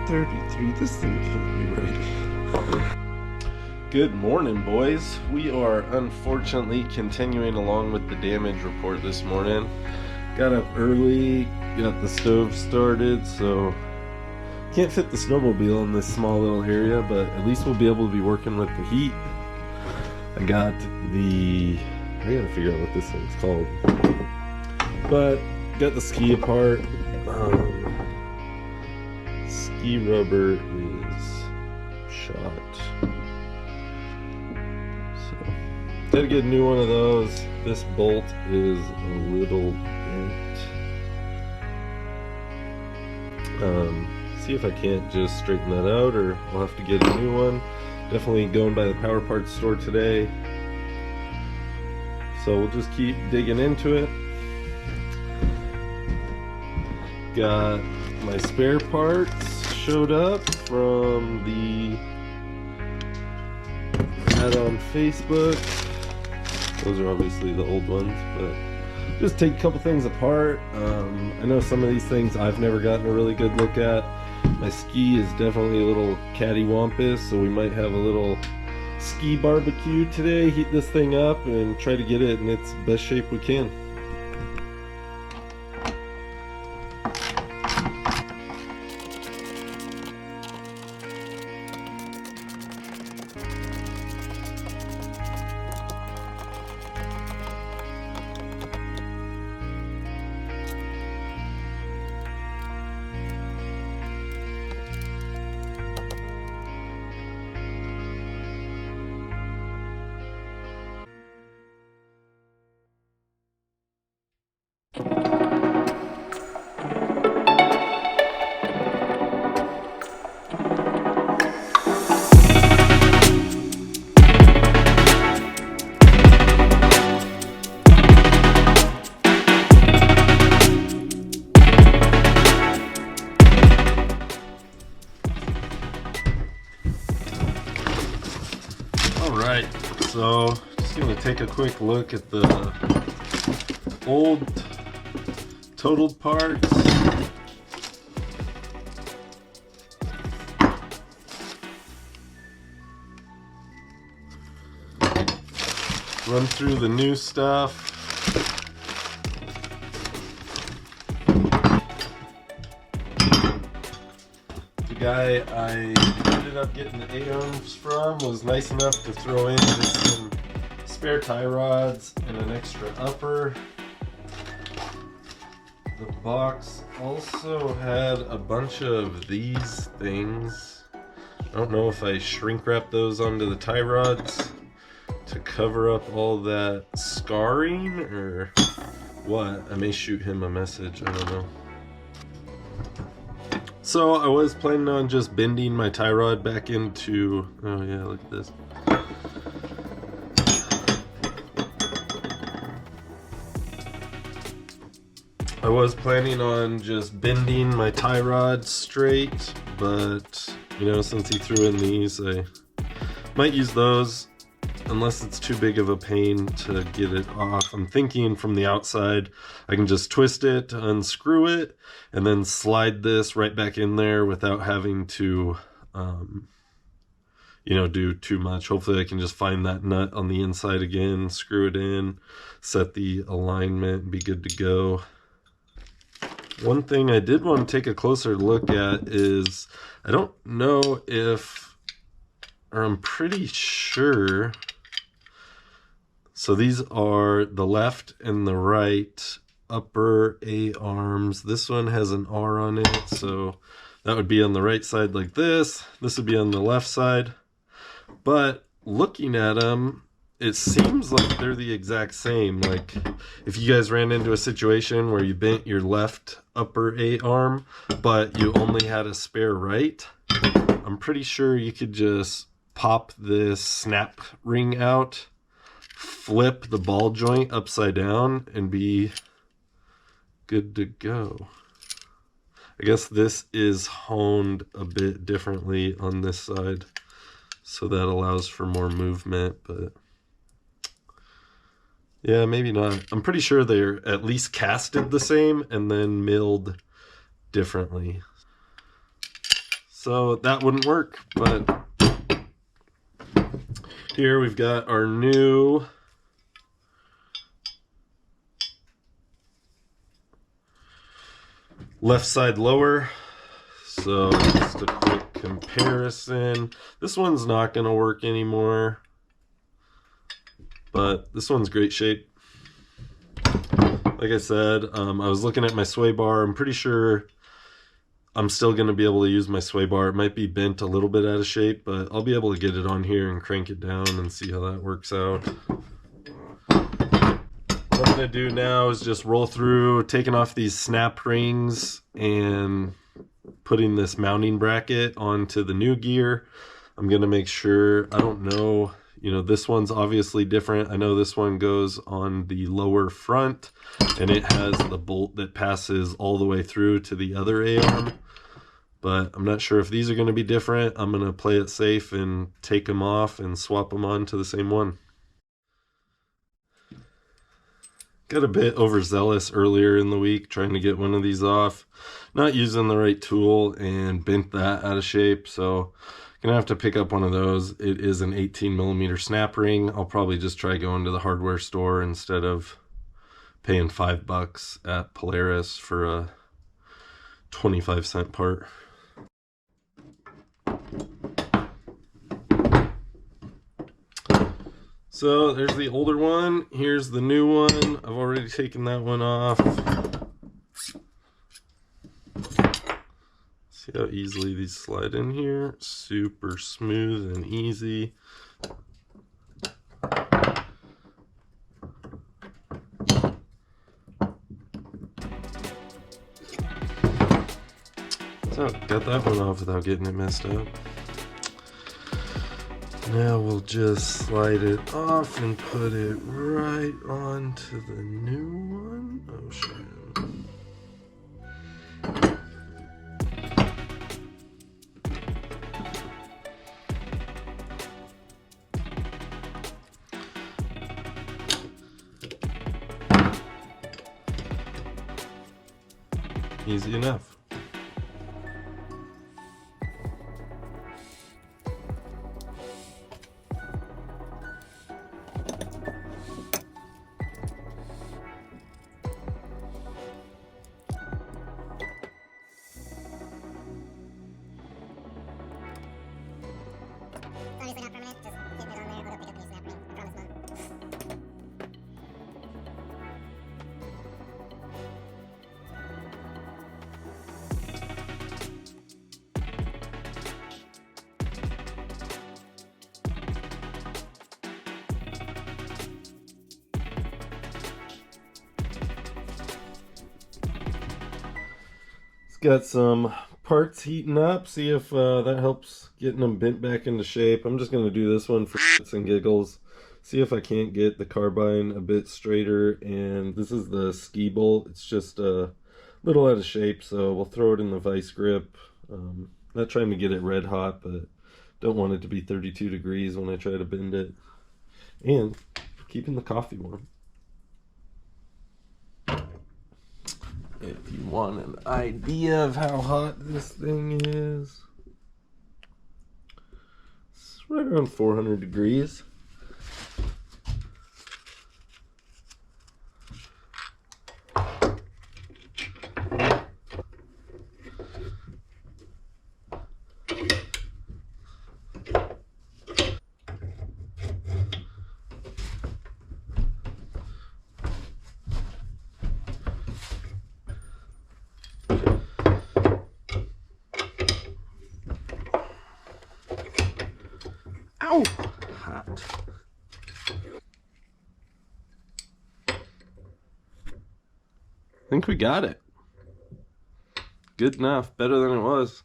33. This thing can't be right. Good morning, boys. We are unfortunately continuing along with the damage report this morning. Got up early, got the stove started, so can't fit the snowmobile in this small little area, but at least we'll be able to be working with the heat. I gotta figure out what this thing's called. But got the ski apart. Ski rubber is shot. So gotta get a new one of those. This bolt is a little bent. See if I can't just straighten that out, or I'll have to get a new one. Definitely going by the power parts store today. So we'll just keep digging into it. Got my spare parts showed up from the ad on Facebook. Those are obviously the old ones, but just take a couple things apart. I know some of these things I've never gotten a really good look at. My ski is definitely a little cattywampus, so we might have a little ski barbecue today. Heat this thing up and try to get it in its best shape we can. Alright, so just going to take a quick look at the old totaled parts. Run through the new stuff. The guy I ended up getting the A-Arms from was nice enough to throw in just some spare tie rods and an extra upper. The box also had a bunch of these things. I don't know if I shrink wrap those onto the tie rods to cover up all that scarring or what. I may shoot him a message, I don't know. So I was planning on just bending my tie rod back into, oh yeah, look at this. I was planning on just bending my tie rod straight, but you know, since he threw in these, I might use those unless it's too big of a pain to get it off. I'm thinking from the outside I can just twist it, unscrew it, and then slide this right back in there without having to you know, do too much. Hopefully I can just find that nut on the inside again, screw it in, set the alignment, and be good to go. One thing I did want to take a closer look at is, I don't know if, or I'm pretty sure, so these are the left and the right upper A-arms. This one has an R on it, so that would be on the right side like this. This would be on the left side. But looking at them, it seems like they're the exact same. Like if you guys ran into a situation where you bent your left upper A-arm, but you only had a spare right, I'm pretty sure you could just pop this snap ring out, flip the ball joint upside down, and be good to go. I guess this is honed a bit differently on this side, so that allows for more movement, but yeah, maybe not. I'm pretty sure they're at least casted the same and then milled differently. so that wouldn't work. But here we've got our new left side lower. So just a quick comparison. This one's not going to work anymore, but this one's great shape. Like I said, I was looking at my sway bar. I'm pretty sure I'm still going to be able to use my sway bar. It might be bent a little bit out of shape, but I'll be able to get it on here and crank it down and see how that works out. What I'm going to do now is just roll through, taking off these snap rings and putting this mounting bracket onto the new gear. I'm going to make sure, I don't know, you know, this one's obviously different. I know this one goes on the lower front and it has the bolt that passes all the way through to the other A-arm. But I'm not sure if these are going to be different. I'm going to play it safe and take them off and swap them on to the same one. Got a bit overzealous earlier in the week trying to get one of these off. Not using the right tool and bent that out of shape. So gonna have to pick up one of those. It is an 18mm snap ring. I'll probably just try going to the hardware store instead of paying $5 at Polaris for a 25-cent part. So there's the older one. Here's the new one. I've already taken that one off. See how easily these slide in here? Super smooth and easy. So got that one off without getting it messed up. Now we'll just slide it off and put it right onto the new one. Oh shit. Easy enough. Obviously not permanent, just hitting it on there, it'll pick up any snap ring, I promise not. It's got some parts heating up. See if that helps getting them bent back into shape. I'm just going to do this one for shits and giggles. See if I can't get the carbine a bit straighter. And this is the ski bolt. It's just a little out of shape, so we'll throw it in the vice grip. Not trying to get it red hot, but don't want it to be 32 degrees when I try to bend it. And keeping the coffee warm. If you want an idea of how hot this thing is, it's right around 400 degrees. Ow! Hot. I think we got it. Good enough. Better than it was.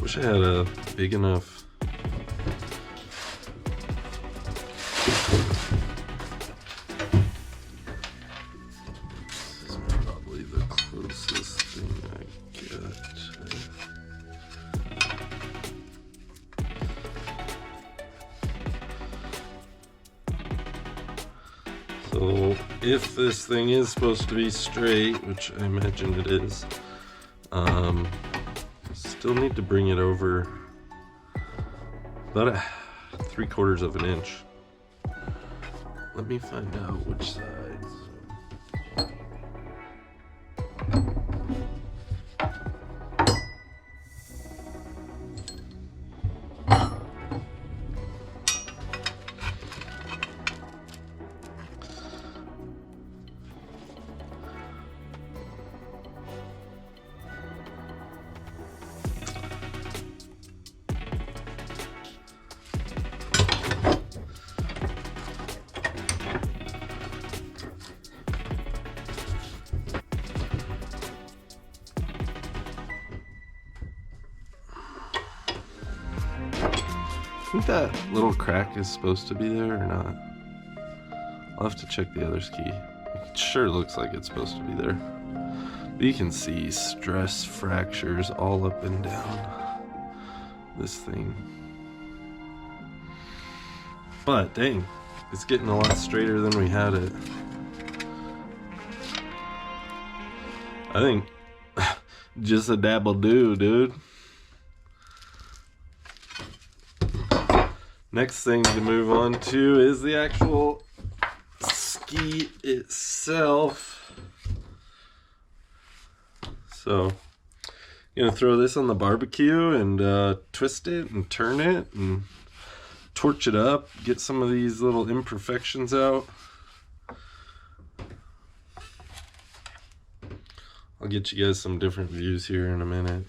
Wish I had a big enough. This is probably the closest thing I get. So if this thing is supposed to be straight, which I imagine it is, still need to bring it over about 3/4 of an inch. Let me find out which sides. I think that little crack is supposed to be there or not. I'll have to check the other ski. It sure looks like it's supposed to be there. But you can see stress fractures all up and down this thing. But dang, it's getting a lot straighter than we had it. I think just a dabble do, dude. Next thing to move on to is the actual ski itself. So, I'm gonna throw this on the barbecue and twist it and turn it and torch it up, get some of these little imperfections out. I'll get you guys some different views here in a minute.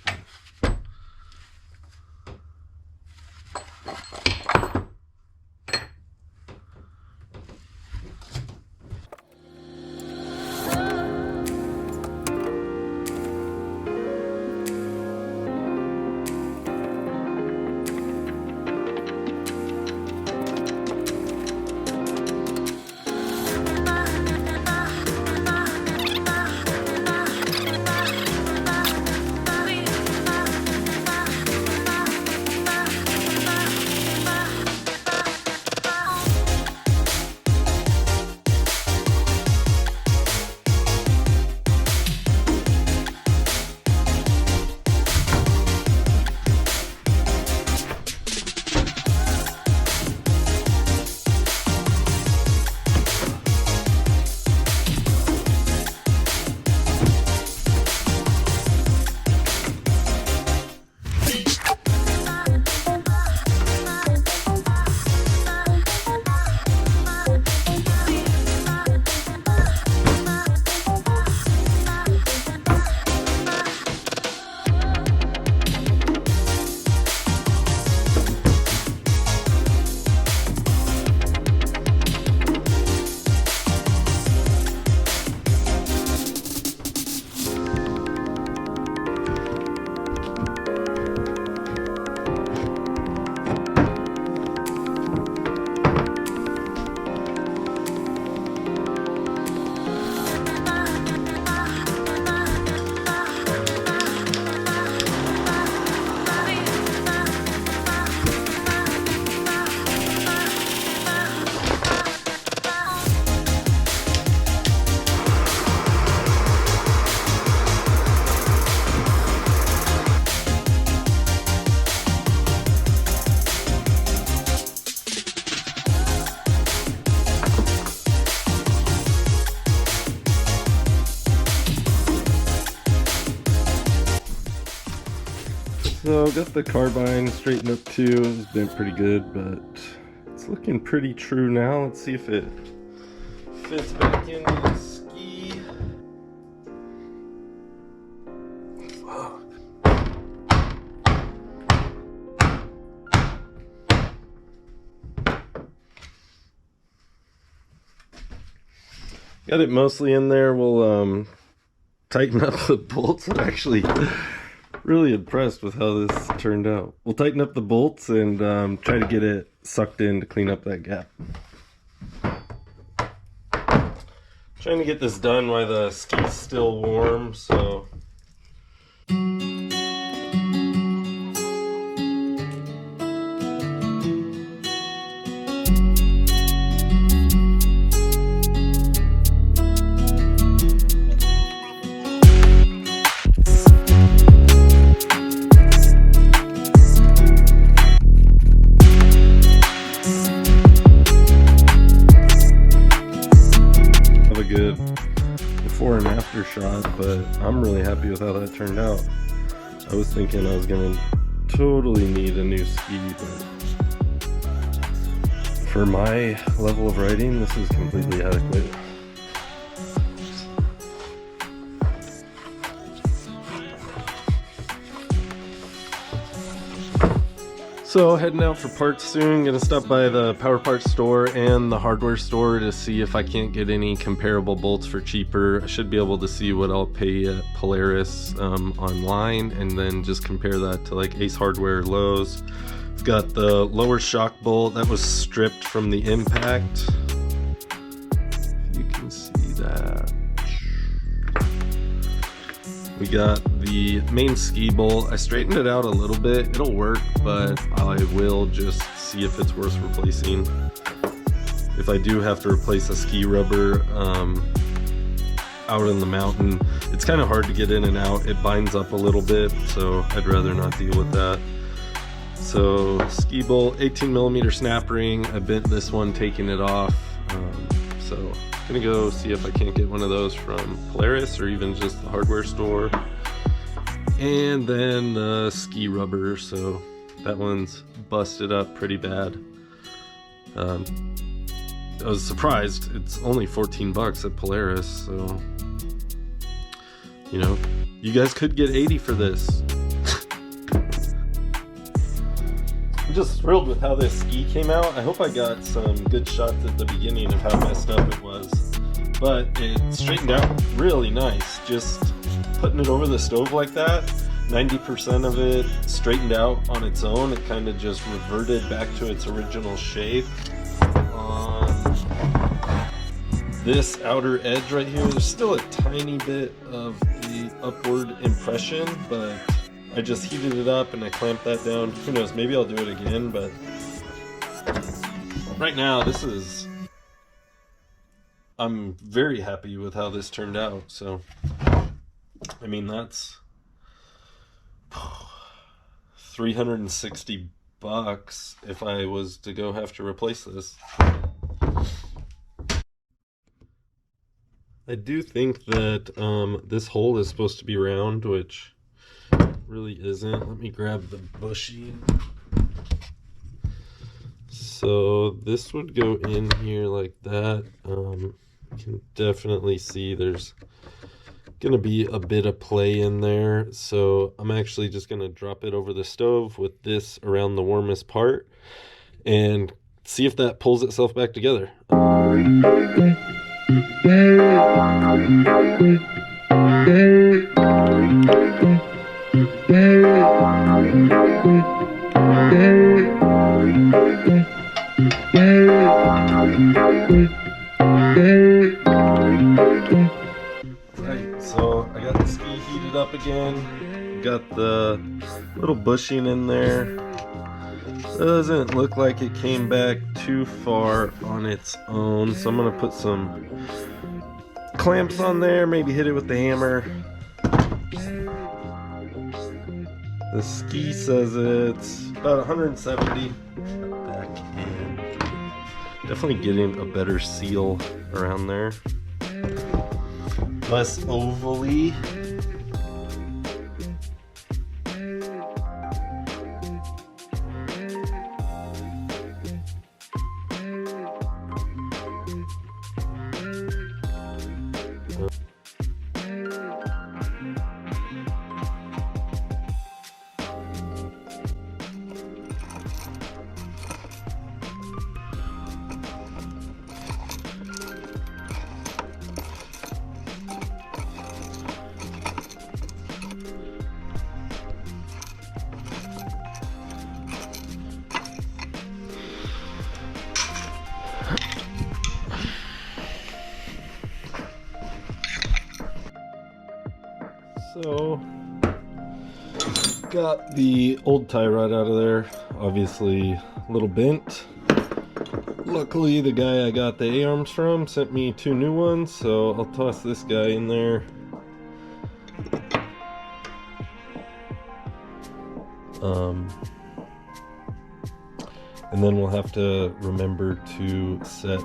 So got the carbine straightened up too. It's been pretty good, but it's looking pretty true now. Let's see if it fits back into the ski. Fuck. Got it mostly in there. We'll tighten up the bolts. I'm actually really impressed with how this turned out. We'll tighten up the bolts and try to get it sucked in to clean up that gap. Trying to get this done while the ski's still warm, so good before and after shot, but I'm really happy with how that turned out. I was thinking I was gonna totally need a new ski, but for my level of riding, this is completely adequate. So heading out for parts soon. Gonna stop by the power parts store and the hardware store to see if I can't get any comparable bolts for cheaper. I should be able to see what I'll pay at Polaris online, and then just compare that to like Ace Hardware, Lowe's. I've got the lower shock bolt that was stripped from the impact. If you can see that. We got the main ski bolt. I straightened it out a little bit. It'll work, but I will just see if it's worth replacing. If I do have to replace a ski rubber out in the mountain, it's kind of hard to get in and out. It binds up a little bit, so I'd rather not deal with that. So ski bolt, 18mm snap ring. I bent this one taking it off. So gonna go see if I can't get one of those from Polaris or even just the hardware store. And then the ski rubber, so that one's busted up pretty bad. I was surprised, it's only 14 bucks at Polaris, so you know, you guys could get 80 for this. I'm just thrilled with how this ski came out. I hope I got some good shots at the beginning of how messed up it was, but it straightened out really nice. Just putting it over the stove like that, 90% of it straightened out on its own. It kind of just reverted back to its original shape. On this outer edge right here, there's still a tiny bit of the upward impression, but I just heated it up and I clamped that down. Who knows, maybe I'll do it again, but right now I'm very happy with how this turned out. So I mean, that's 360 bucks if I was to go have to replace this. I do think that this hole is supposed to be round, which really isn't. Let me grab the bushing. So this would go in here like that. You can definitely see there's gonna be a bit of play in there, so I'm actually just gonna drop it over the stove with this around the warmest part and see if that pulls itself back together. Right, so I got the ski heated up again, got the little bushing in there. Doesn't look like it came back too far on its own, so I'm gonna put some clamps on there, maybe hit it with the hammer. The ski says it's about 170 back in. Definitely getting a better seal around there. Less ovally. So, got the old tie rod out of there, obviously a little bent. Luckily the guy I got the A-arms from sent me 2 new ones, so I'll toss this guy in there. And then we'll have to remember to set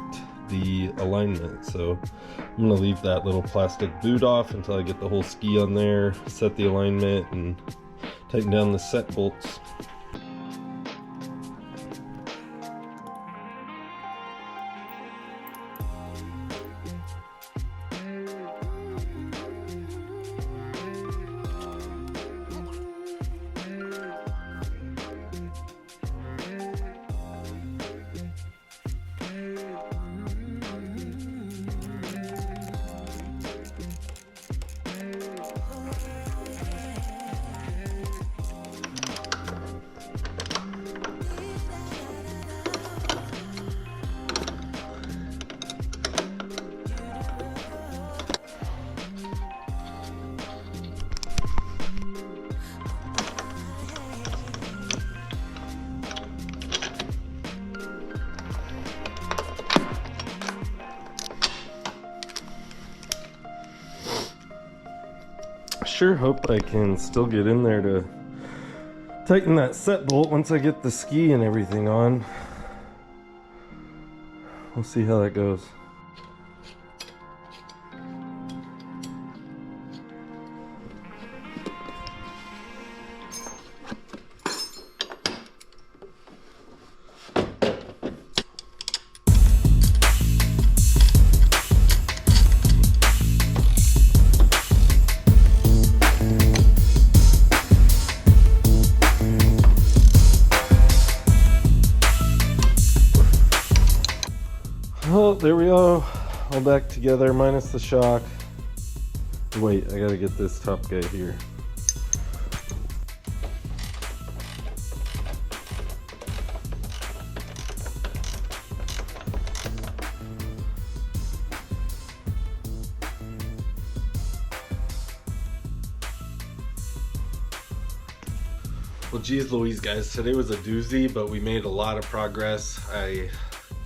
the alignment. So I'm gonna leave that little plastic boot off until I get the whole ski on there, set the alignment, and tighten down the set bolts. Sure hope I can still get in there to tighten that set bolt once I get the ski and everything on. We'll see how that goes. Well, there we go, all back together minus the shock. Wait, I gotta get this top guy here. Well, geez Louise guys, today was a doozy, but we made a lot of progress. I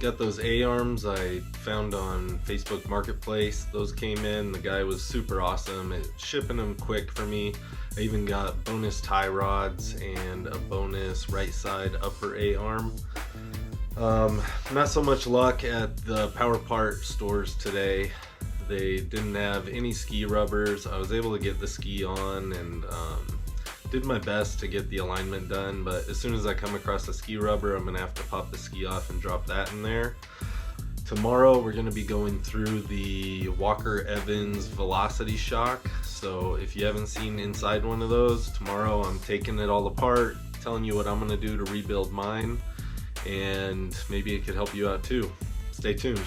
got those A-arms I found on Facebook Marketplace. Those came in. The guy was super awesome at shipping them quick for me. I even got bonus tie rods and a bonus right side upper A-arm. Not so much luck at the Power Part stores today. They didn't have any ski rubbers. I was able to get the ski on and did my best to get the alignment done, but as soon as I come across a ski rubber, I'm gonna have to pop the ski off and drop that in there. Tomorrow we're gonna be going through the Walker Evans Velocity Shock. So if you haven't seen inside one of those, tomorrow I'm taking it all apart, telling you what I'm gonna do to rebuild mine, and maybe it could help you out too. Stay tuned.